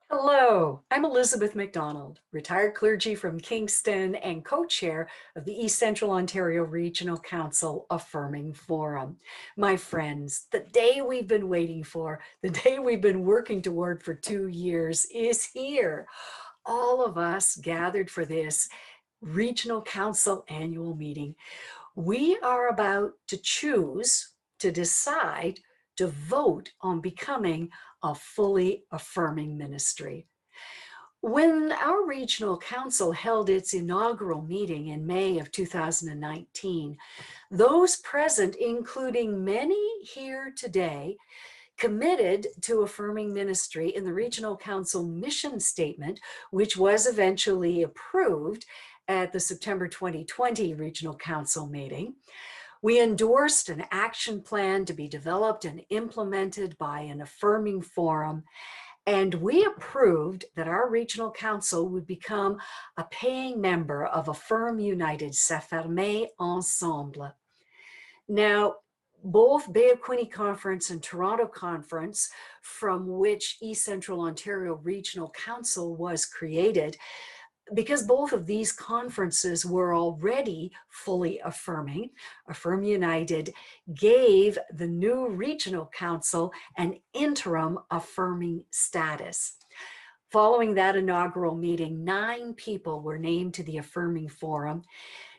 Hello, I'm Elizabeth McDonald, retired clergy from Kingston and co-chair of the East Central Ontario Regional Council Affirming Forum. My friends, the day we've been waiting for, the day we've been working toward for 2 years is here. All of us gathered for this Regional Council annual meeting. We are about to choose, to decide, to vote on becoming a fully affirming ministry. When our regional council held its inaugural meeting in May of 2019, those present, including many here today, committed to affirming ministry in the regional council mission statement, which was eventually approved at the September 2020 regional council meeting. We endorsed an action plan to be developed and implemented by an affirming forum, and we approved that our regional council would become a paying member of Affirm United, S'Affirmer Ensemble. Now, both Bay of Quinte Conference and Toronto Conference, from which East Central Ontario Regional Council was created, because both of these conferences were already fully affirming, Affirm United gave the new regional council an interim affirming status. Following that inaugural meeting, 9 people were named to the Affirming Forum.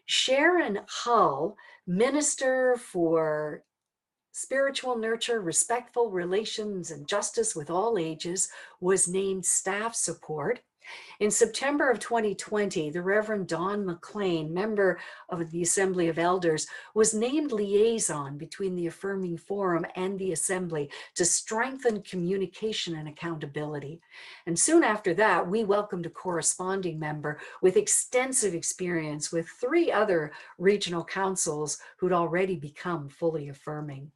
Sharon Hull, Minister for Spiritual Nurture, Respectful Relations, and Justice with All Ages, was named staff support. In September of 2020, the Reverend Don McLean, member of the Assembly of Elders, was named liaison between the Affirming Forum and the Assembly to strengthen communication and accountability. And soon after that, we welcomed a corresponding member with extensive experience with 3 other regional councils who'd already become fully affirming.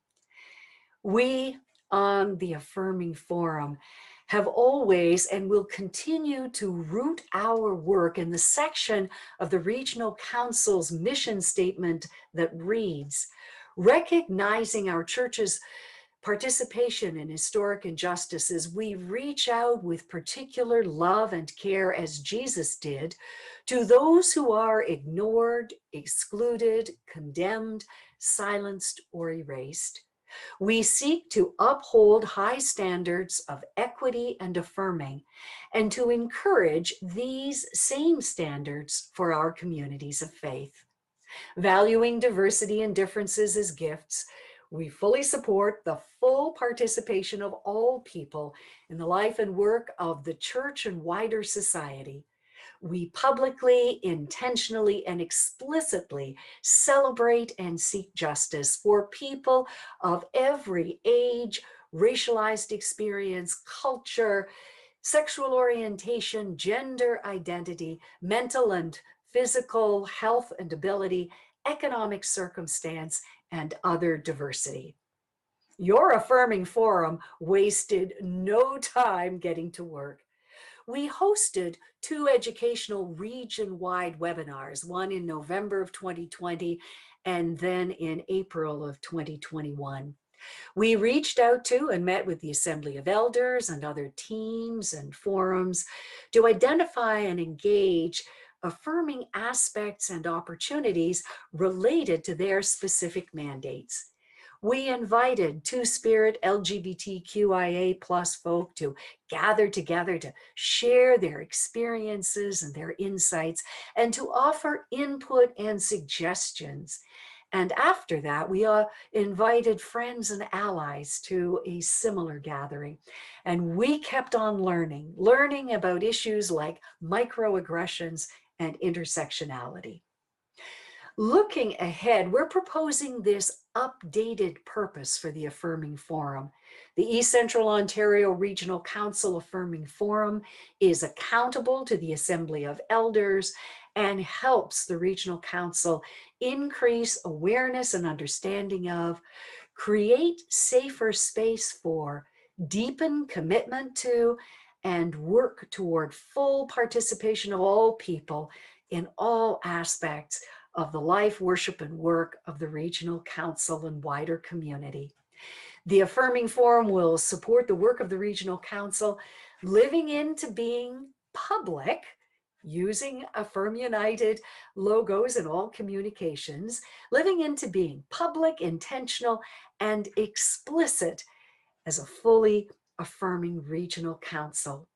We on the Affirming Forum have always and will continue to root our work in the section of the Regional Council's mission statement that reads, recognizing our church's participation in historic injustices, we reach out with particular love and care, as Jesus did, to those who are ignored, excluded, condemned, silenced, or erased. We seek to uphold high standards of equity and affirming, and to encourage these same standards for our communities of faith. Valuing diversity and differences as gifts, we fully support the full participation of all people in the life and work of the church and wider society. We publicly, intentionally, and explicitly celebrate and seek justice for people of every age, racialized experience, culture, sexual orientation, gender identity, mental and physical health and ability, economic circumstance, and other diversity. Your Affirming Forum wasted no time getting to work. We hosted 2 educational region-wide webinars, one in November of 2020 and then in April of 2021. We reached out to and met with the Assembly of Elders and other teams and forums to identify and engage affirming aspects and opportunities related to their specific mandates. We invited Two-Spirit LGBTQIA plus folk to gather together to share their experiences and their insights and to offer input and suggestions. And after that, we invited friends and allies to a similar gathering. And we kept on learning about issues like microaggressions and intersectionality. Looking ahead, we're proposing this updated purpose for the Affirming Forum. The East Central Ontario Regional Council Affirming Forum is accountable to the Assembly of Elders and helps the Regional Council increase awareness and understanding of, create safer space for, deepen commitment to, and work toward full participation of all people in all aspects of the life, worship, and work of the Regional Council and wider community. The Affirming Forum will support the work of the Regional Council living into being public, using Affirm United logos in all communications, living into being public, intentional, and explicit as a fully affirming regional council.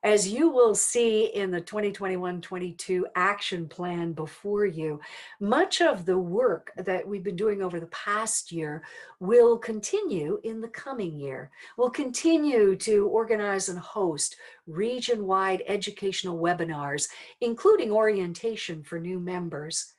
As you will see in the 2021-22 action plan before you, much of the work that we've been doing over the past year will continue in the coming year. We'll continue to organize and host region-wide educational webinars, including orientation for new members.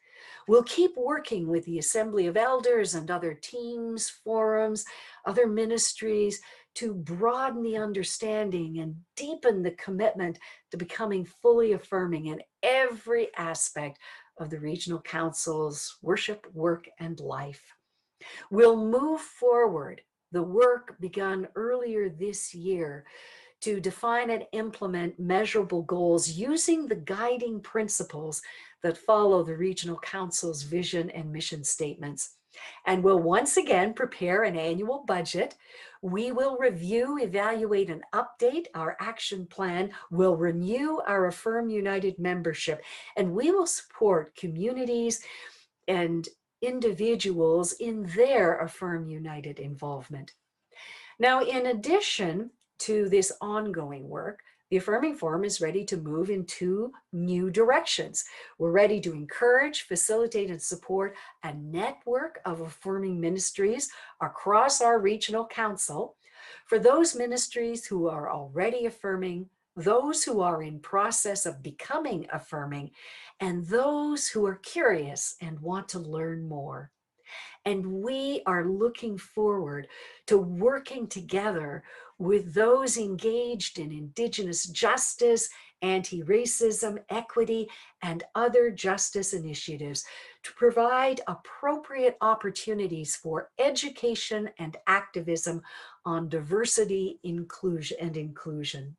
We'll keep working with the Assembly of Elders and other teams, forums, other ministries to broaden the understanding and deepen the commitment to becoming fully affirming in every aspect of the regional council's worship, work, and life. We'll move forward the work begun earlier this year to define and implement measurable goals using the guiding principles that follow the Regional Council's vision and mission statements. And we'll once again prepare an annual budget. We will review, evaluate, and update our action plan. We'll renew our Affirm United membership, and we will support communities and individuals in their Affirm United involvement. Now, in addition to this ongoing work, the Affirming Forum is ready to move in two new directions. We're ready to encourage, facilitate, and support a network of affirming ministries across our regional council for those ministries who are already affirming, those who are in process of becoming affirming, and those who are curious and want to learn more. And we are looking forward to working together with those engaged in Indigenous justice, anti-racism, equity, and other justice initiatives to provide appropriate opportunities for education and activism on diversity, inclusion.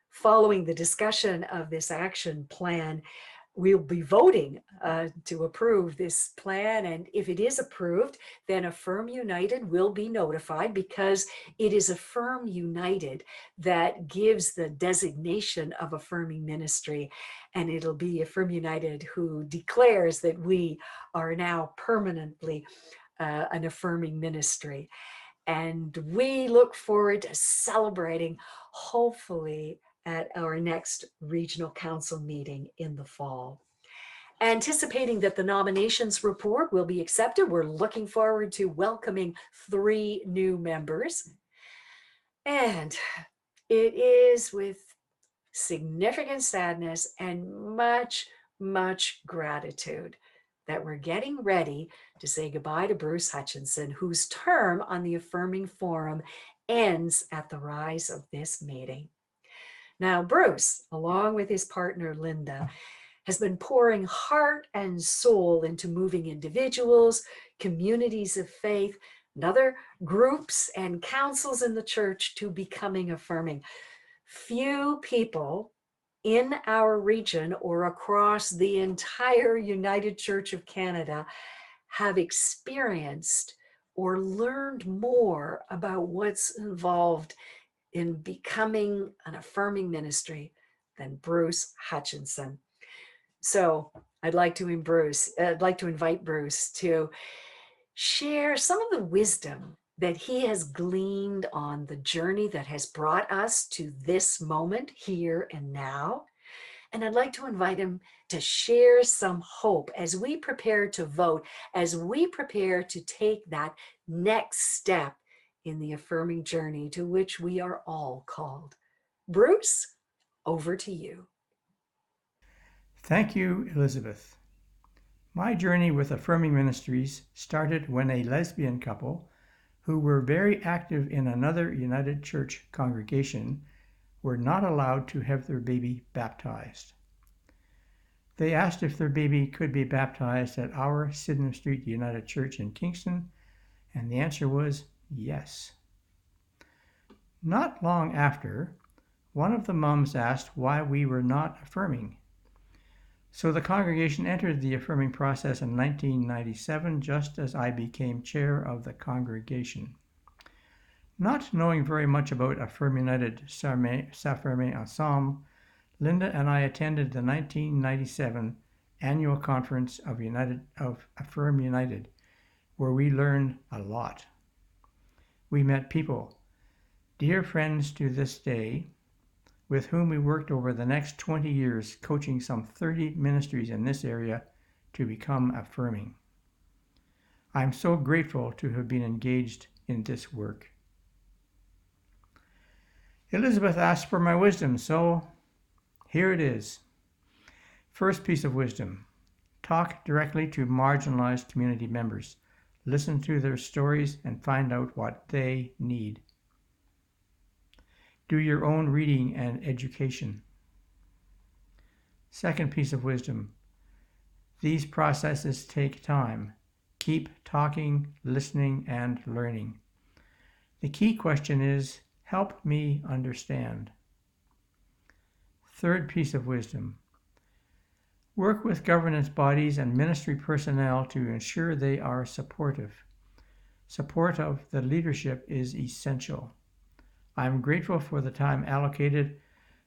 Following the discussion of this action plan, we'll be voting to approve this plan. And if it is approved, then Affirm United will be notified, because it is Affirm United that gives the designation of affirming ministry. And it'll be Affirm United who declares that we are now permanently an affirming ministry. And we look forward to celebrating, hopefully, at our next regional council meeting in the fall. Anticipating that the nominations report will be accepted, we're looking forward to welcoming 3 new members. And it is with significant sadness and much, much gratitude that we're getting ready to say goodbye to Bruce Hutchinson, whose term on the Affirming Forum ends at the rise of this meeting. Now, Bruce, along with his partner, Linda, has been pouring heart and soul into moving individuals, communities of faith, and other groups and councils in the church to becoming affirming. Few people in our region or across the entire United Church of Canada have experienced or learned more about what's involved in becoming an affirming ministry than Bruce Hutchinson. So I'd like to invite Bruce to share some of the wisdom that he has gleaned on the journey that has brought us to this moment here and now. And I'd like to invite him to share some hope as we prepare to vote, as we prepare to take that next step in the affirming journey to which we are all called. Bruce, over to you. Thank you, Elizabeth. My journey with Affirming Ministries started when a lesbian couple who were very active in another United Church congregation were not allowed to have their baby baptized. They asked if their baby could be baptized at our Sydenham Street United Church in Kingston, and the answer was yes. Not long after, one of the mums asked why we were not affirming. So the congregation entered the affirming process in 1997, just as I became chair of the congregation. Not knowing very much about Affirm United, S'affirmer ensemble, Linda and I attended the 1997 annual conference of Affirm United, where we learned a lot. We met people, dear friends to this day, with whom we worked over the next 20 years, coaching some 30 ministries in this area to become affirming. I'm so grateful to have been engaged in this work. Elizabeth asked for my wisdom, so here it is. First piece of wisdom: talk directly to marginalized community members. Listen to their stories and find out what they need. Do your own reading and education. Second piece of wisdom: these processes take time. Keep talking, listening, and learning. The key question is, help me understand. Third piece of wisdom: work with governance bodies and ministry personnel to ensure they are supportive. Support of the leadership is essential. I am grateful for the time allocated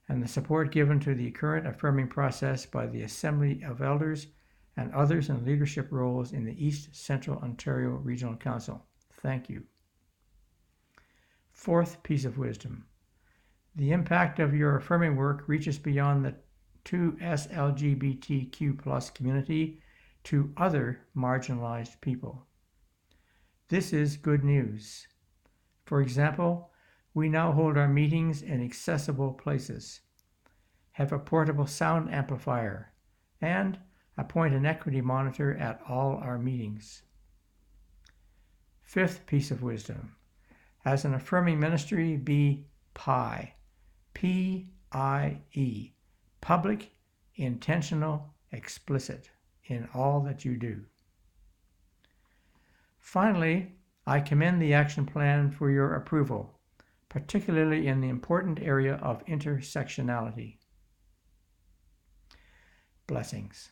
and the support given to the current affirming process by the Assembly of Elders and others in leadership roles in the East Central Ontario Regional Council. Thank you. Fourth piece of wisdom: the impact of your affirming work reaches beyond the 2S LGBTQ+ community to other marginalized people. This is good news. For example, we now hold our meetings in accessible places, have a portable sound amplifier, and appoint an equity monitor at all our meetings. Fifth piece of wisdom: as an affirming ministry, be PIE, P-I-E, public, intentional, explicit in all that you do. Finally, I commend the action plan for your approval, particularly in the important area of intersectionality. Blessings.